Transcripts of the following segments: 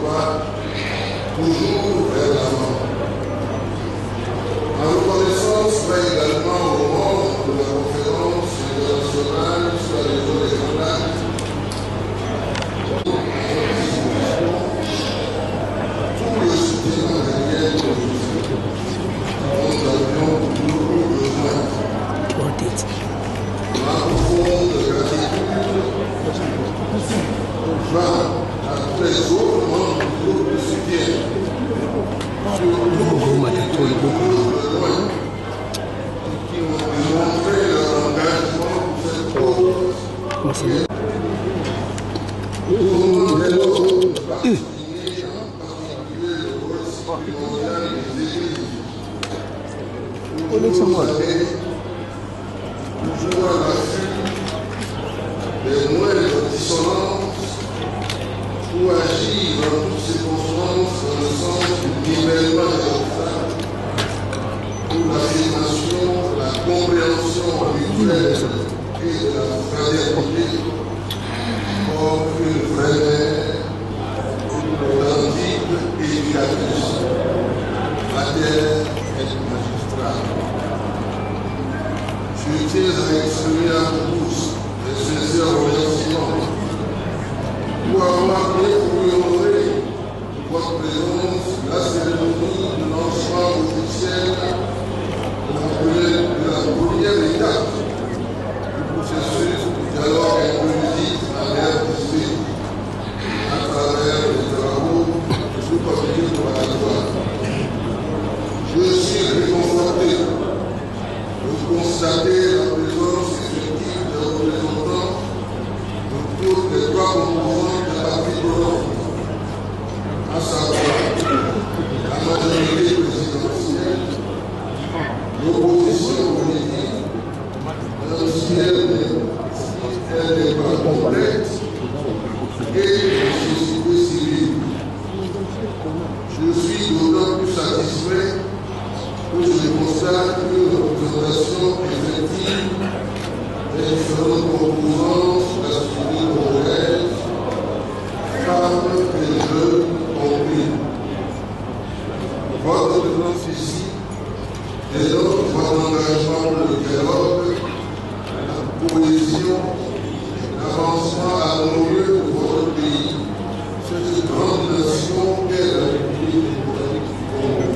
pas toujours vers l'avant. En reconnaissance va également au moment de la conférence internationale sur la région des Grands Lacs. Tout le soutien matériel que nous avions beaucoup besoin. Ma profonde gratitude va à tous les autres membres du groupe de soutien. Surtout qui ont démontré leur engagement pour cette cause. Nous allons particulier le rôle primordial des églises. Toujours à l'affût des moindres dissonances ou agir dans toutes circonstances dans le sens du nivellement des obstacles pour l'affirmation, la compréhension mutuelle et de la fraternité comme une vraie mère, une authentique éducatrice, mater et magistrale. Je tiens à exprimer à tous les sincères remerciements pour avoir bien voulu honorer votre présence la cérémonie de lancement officiel de la première étape du processus du dialogue inclusif à l'RDC à travers les travaux du sous-comité préparatoire. Je suis réconforté de constater la présence effective des représentants de toutes les trois composantes de la partie prenante, à savoir la majorité présidentielle, l'opposition politique, même si elle n'est pas complète, et la société civile. Je suis d'autant plus satisfait que je constate une représentation effective des différentes composantes de la société congolaise, femmes et jeunes compris. Votre présence ici dénote votre engagement pour le dialogue, la cohésion, l'avancement harmonieux de votre pays, cette grande nation qu'est la République démocratique du Congo.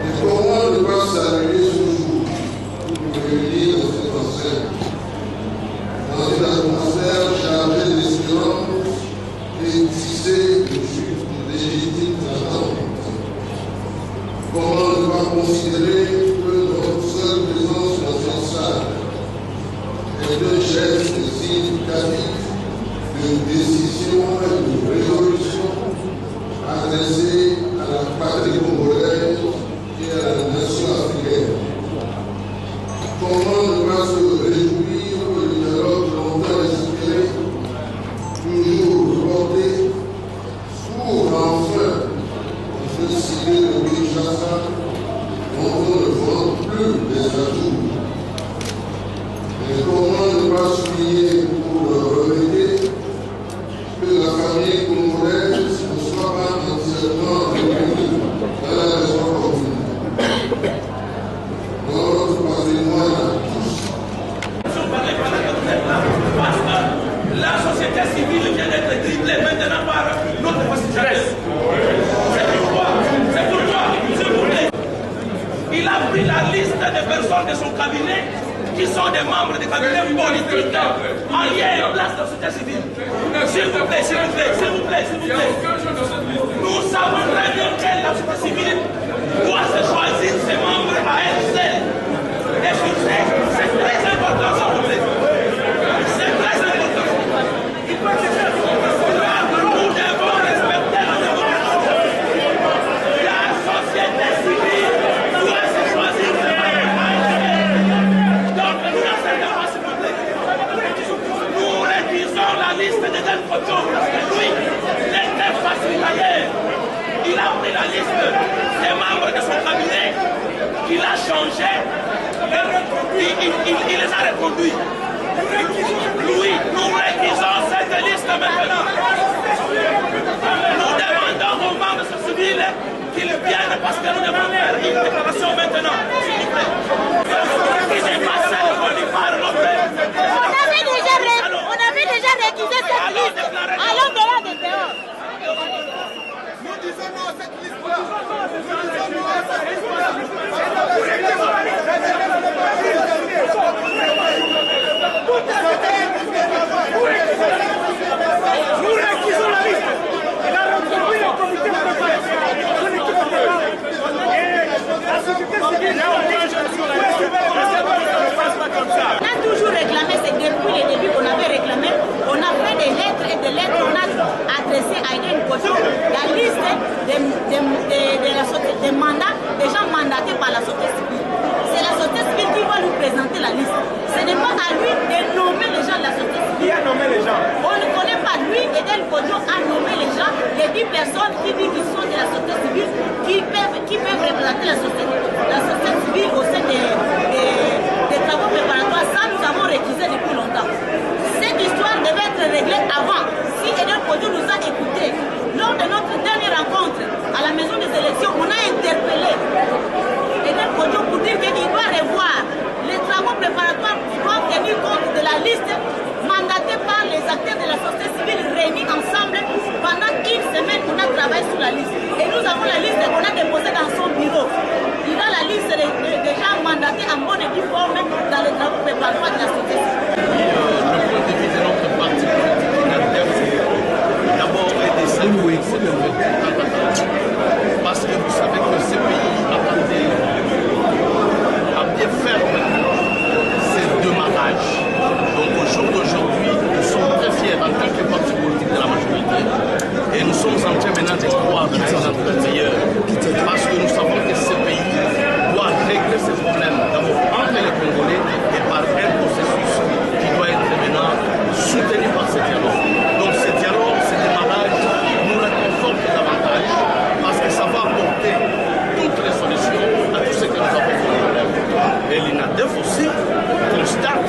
Et comment ne pas saluer ce jour pour nous réunir dans cette enceinte, dans une atmosphère chargée d'espérance et tissée de justes légitimes attentes. Comment ne pas considérer que notre seule présence dans cette salle est un geste significatif d'une décision et d'une résolution adressée à la patrie congolaise et à la nation africaine. Comment ne pas se réjouir que le dialogue longtemps espéré, toujours reporté, s'ouvre enfin dans ce cité de Kinshasa dont on ne vend plus les atouts. Et comment ne pas souligner pour le remédier que la famille congolaise ne soit pas entièrement réunie dans la maison commune. Notre patrimoine à tous. Parce que la société civile vient d'être dribblée maintenant par notre constitutionnel. C'est pourquoi, s'il vous plaît, il a pris la liste des personnes de son cabinet qui sont des membres des cabinets politiques en lien et en place de la société civile. S'il vous plaît, s'il vous plaît, s'il vous plaît, s'il vous plaît. Nous savons très bien que la société civile doit se choisir ses membres à elle seule. Et c'est très important, s'il vous plaît. C'est très important. Nous devons respecter la démocratie. La société civile doit se choisir ses membres à elle seule. Donc, nous n'acceptons pas, s'il vous plaît. Nous réduisons la liste de Del Poto parce que lui, il était facilitateur. Il a pris la liste des membres de son cabinet, il a changé, il les a reconduits. Lui, nous réduisons cette liste maintenant. une déclaration maintenant, s'il vous plaît. Qui n'est pas celle qu'on y parle, On avait déjà récusé cette liste. Allons dehors de dehors. Nous disons non à cette liste-là. Nous disons non à cette liste-là. Nous récusons la liste. Il a retrouvé le comité de préparation. Son équipe de et la société civile. On a toujours réclamé, c'est depuis le début qu'on avait réclamé. On a fait des lettres et des lettres. On a adressé à Aïdé Nkojo la liste des mandats des gens mandatés par la société civile. C'est la société civile qui va nous présenter la liste. Ce n'est pas à lui de nommer les gens de la société civile. Qui a nommé les gens? On ne connaît pas. Lui, Aïdé Nkojo a nommé les gens, les 10 personnes qui disent qu'ils sont de la société civile, qui peuvent représenter la société civile au sein des travaux préparatoires. Ça, nous avons récusé depuis longtemps. Cette histoire devait être réglée avant. Si Aïdé Nkojo nous a écoutés, lors de notre dernière rencontre à la maison des élections, on a interpellé Aïdé Nkojo pour dire qu'il doit revoir les travaux préparatoires qui doivent tenir compte de la liste mandatée par les acteurs de la société civile réunis ensemble. Pendant une semaine, on a travaillé sur la liste. Et nous avons la liste qu'on a déposée dans son bureau. Il a la liste des gens mandatés en bonne et due forme dans les travaux préparatoires de la société civile. Le point de vue de notre parti politique inadverse, d'abord est de saluer cette ouverture. Parce que vous savez que ce pays a bien ferme ces démarrages. Donc au jour d'aujourd'hui, nous sommes très fiers en tant que parti politique de la majorité. Et nous sommes en train maintenant de croire dans un avenir meilleur. Parce que nous savons que ce pays doit régler ses problèmes d'abord entre les Congolais et par un processus qui doit être maintenant soutenu par ce dialogue. Donc ce dialogue, ce démarrage, nous le conforte davantage parce que ça va apporter toutes les solutions à tout ce que nous avons fait. Et l'INADEF aussi constate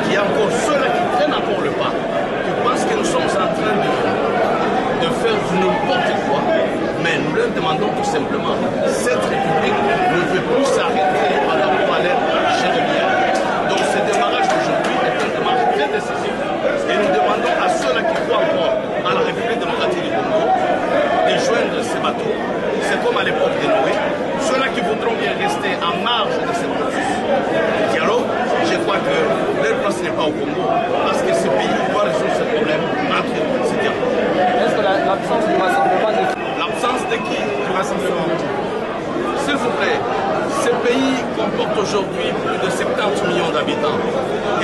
qu'il y a encore ceux-là qui prennent encore le pas, qui pensent que nous sommes en train de faire n'importe quoi, mais nous leur demandons tout simplement, cette République ne peut plus s'arrêter par rapport à l'aide jérémienne. Donc ce démarrage d'aujourd'hui est un démarrage très décisif et nous demandons à ceux-là qui croient encore à la République démocratique du Congo de joindre ces bateaux. C'est comme à l'époque de Noé. Ceux-là qui voudront bien rester en marge de ce processus de dialogue, je crois que leur place n'est pas au Congo parce que ce pays doit résoudre ce problème entre ces dialogues. Est-ce que l'absence du rassemblement de... L'absence de qui? Du rassemblement. S'il vous plaît, ce pays comporte aujourd'hui plus de 70 millions d'habitants.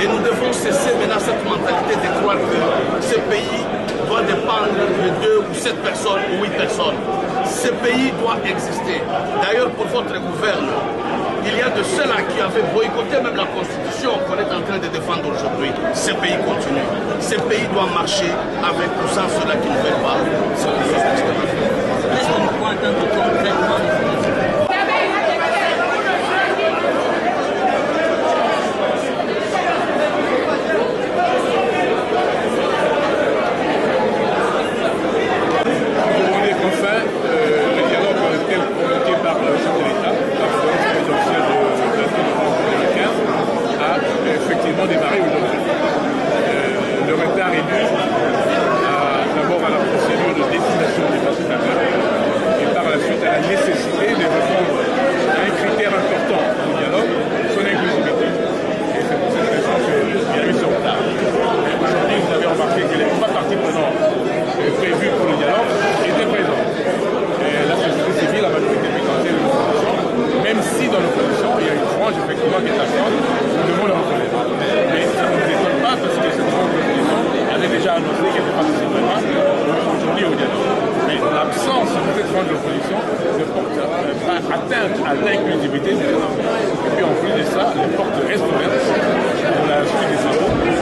Et nous devons cesser maintenant cette mentalité de croire que ce pays doit dépendre de 2 ou 7 personnes ou 8 personnes. Ce pays doit exister. D'ailleurs, pour votre gouverne, il y a de ceux-là qui avaient boycotté même la Constitution qu'on est en train de défendre aujourd'hui. Ce pays continue. Ce pays doit marcher avec ou sans ceux-là qui ne veulent pas. C'est ce Est-ce qu'on peut entendre concrètement les solutions? Démarrer aujourd'hui. Le retard est dû d'abord à la procédure de destination des participants et par la suite à la nécessité de répondre à un critère important du dialogue, son inclusivité. Et c'est pour cette raison qu'il y a eu ce retard. Aujourd'hui, vous avez remarqué que les 3 parties prenantes prévues pour le dialogue étaient présentes. Et la société civile, la majorité présidentielle de l'opposition, même si dans l'opposition, il y a une frange effectivement qui est absente, nous devons le reconnaître. Mais ça ne nous étonne pas parce que cette frange d'opposition avait déjà annoncé qu'elle ne participerait pas aujourd'hui au dialogue. Mais l'absence de cette frange d'opposition ne porte pas atteinte à l'inclusivité du dialogue. Et puis en plus de ça, les portes restent ouvertes pour la suite des travaux. Nous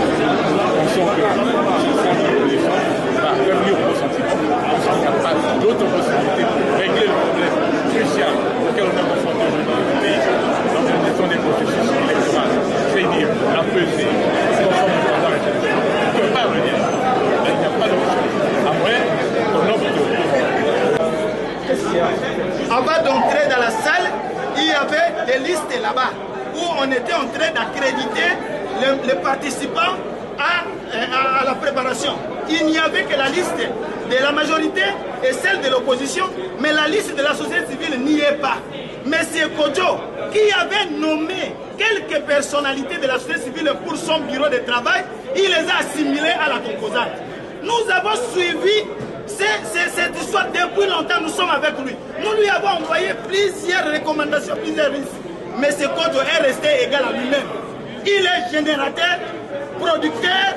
pensons que cette frange d'opposition va revenir au ressentiment parce qu'il n'y a pas d'autre possibilité pour régler le problème crucial auquel on est confronté aujourd'hui dans le pays, l'organisation des processus électoraux, c'est-à-dire la pesée, conforme aux standards internationaux. On ne peut pas venir. Il n'y a pas d'option. Après, on opte. Avant d'entrer dans la salle, avait des listes là-bas où on était en train d'accréditer les participants à la préparation. Il n'y avait que la liste de la majorité et celle de l'opposition, mais la liste de la société civile n'y est pas. Monsieur Kodjo, qui avait nommé quelques personnalités de la société civile pour son bureau de travail, il les a assimilés à la composante. Nous avons suivi cette histoire depuis longtemps, nous sommes avec lui. Nous lui avons envoyé plusieurs recommandations, plusieurs listes. Mais ce Kodjo est resté égal à lui-même. Il est générateur, producteur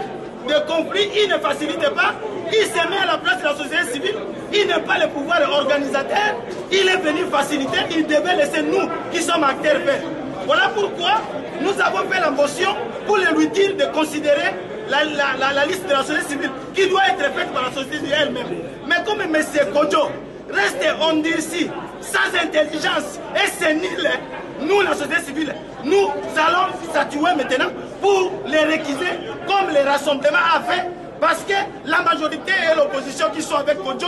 de conflits, il ne facilite pas, il se met à la place de la société civile, il n'est pas le pouvoir organisateur, il est venu faciliter, il devait laisser nous qui sommes acteurs faire. Voilà pourquoi nous avons fait la motion pour lui dire de considérer la liste de la société civile qui doit être faite par la société civile elle-même. Mais comme M. Kodjo reste endurci, sans intelligence et sénile, nous, la société civile, nous allons statuer maintenant pour les réquiser comme le rassemblement a fait, parce que la majorité et l'opposition qui sont avec Kodjo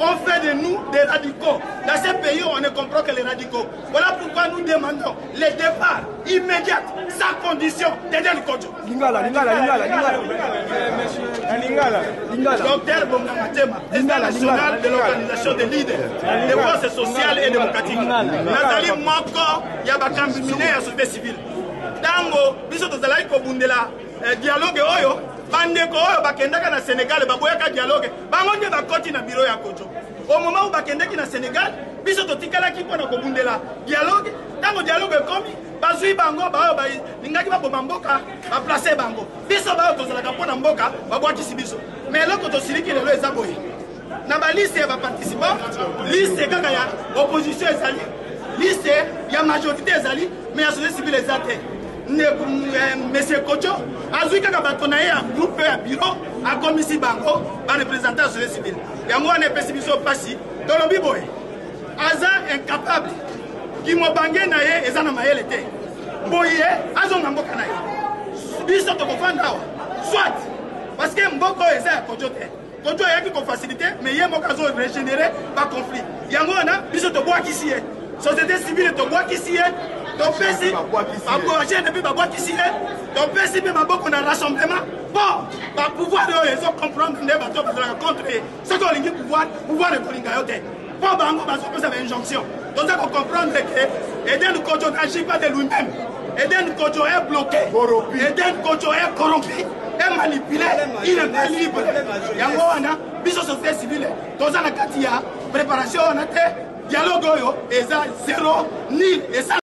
ont fait de nous des radicaux. Dans ce pays, on ne comprend que les radicaux. Voilà pourquoi nous demandons le départ immédiat, sans condition, d'Eden Kodjo. Lingala. Docteur Bongamatema, président national de l'organisation des leaders de forces sociales et démocratiques. Nathalie Moko, Yabakambi Mine et la société civile. Tango, biso tozalaki kobundela dialogue oyo, bandeko oyo bakendaka na Sénégal baboyaka dialogue, bango nde bakoti na biro ya Kodjo. Au moment où bakendaki na Sénégal, biso totikalaki mpona kobundela dialogue, tango dialogue ekomi, bazwi bango baoyo balingaki baboma mboka, baplace bango. Biso baoyo tozalaka mpona mboka, babwakisi biso. Mais eloko tosiliki lelo eza boye. Na baliste ya baparticipant, liste kaka ya opposition ezali, liste ya majorité ezali, mais ya société civile eza te. Monsieur Kodjo azwi kaka bato na ye ya groupe ya bureau akomisi bango barepresentant ya société civile. Yango wana epesi biso mpasi tolobi boye aza incapable kimobange na ye eza na mayele te boye azonga mboka na ye biso tokofanda awa soit parce que mboka oyo eza ya Kodjo te. Kodjo ayaki kofacilite mais ye moko azo régénérer baconflit. Yango wana biso tobwakisi ye société civile tobwakisi ye topesi babourgé depuis babwakisi ye topesi mpe maboko na rassemblement bon bapouvoir oyo ezocomprendre nde bato bazalaka contre ye soki olingi pouvoir ekolinga yo te mpo bango bazopesa bainjonction toza kocomprendre ke Eden Kodjo n'agit pas de lui-même. Eden Kodjo est bloqué, Eden Kodjo est corrompu, est manipulé, il n'est pas libre. Yango wana biso société civile toza na kati ya préparation wana te dialogue oyo eza zéro nil et ça